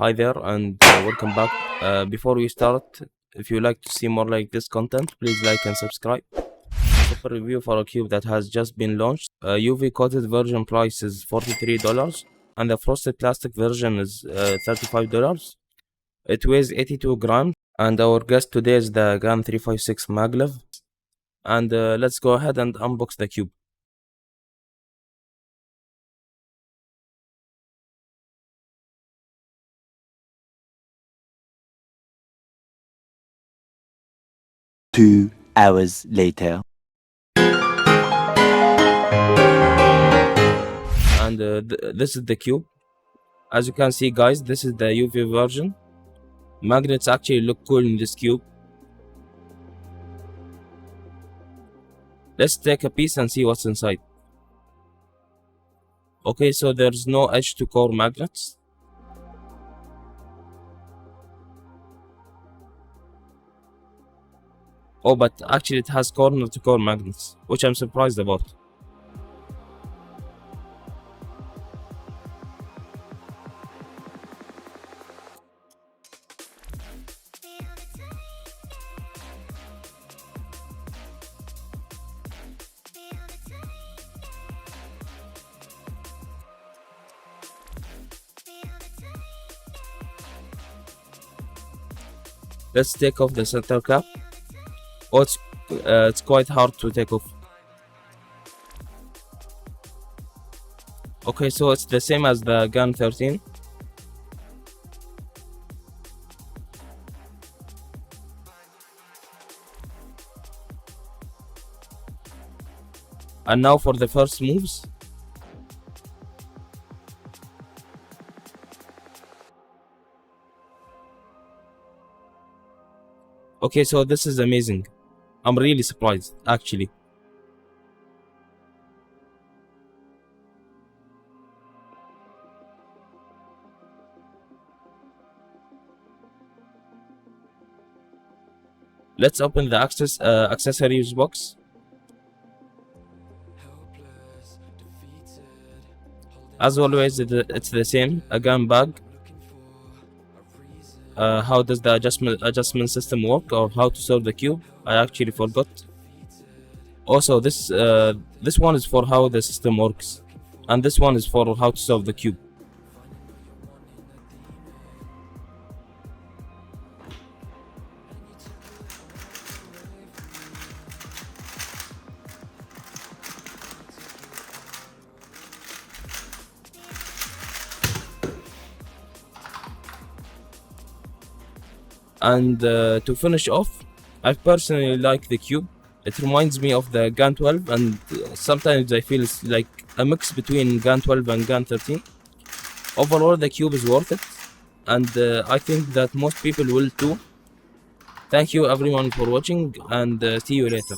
Hi there and welcome back. Before we start, if you like to see more like this content, please like and subscribe. Super review for a cube that has just been launched. UV coated version price is $43 and the frosted plastic version is $35. It weighs 82 grams and our guest today is the GAN 356 Maglev. And let's go ahead and unbox the cube. Two hours later. And this is the cube. As you can see, guys, this is the UV version. Magnets actually look cool in this cube. Let's take a piece and see what's inside. Okay, so there's no edge to core magnets. Oh, but actually it has corner to core magnets, which I'm surprised about. Let's take off the center cap. Oh, it's quite hard to take off. Okay, so it's the same as the GAN 13. And now for the first moves. Okay, so this is amazing. I'm really surprised, actually. Let's open the accessories box. As always, it's the same, a gun bag. How does the adjustment system work, or how to solve the cube? I actually forgot. Also, this one is for how the system works, and this one is for how to solve the cube. And to finish off, I personally like the cube. It reminds me of the GAN 12, and sometimes I feel it's like a mix between GAN 12 and GAN 13. Overall, the cube is worth it, and I think that most people will too. Thank you everyone for watching, and see you later.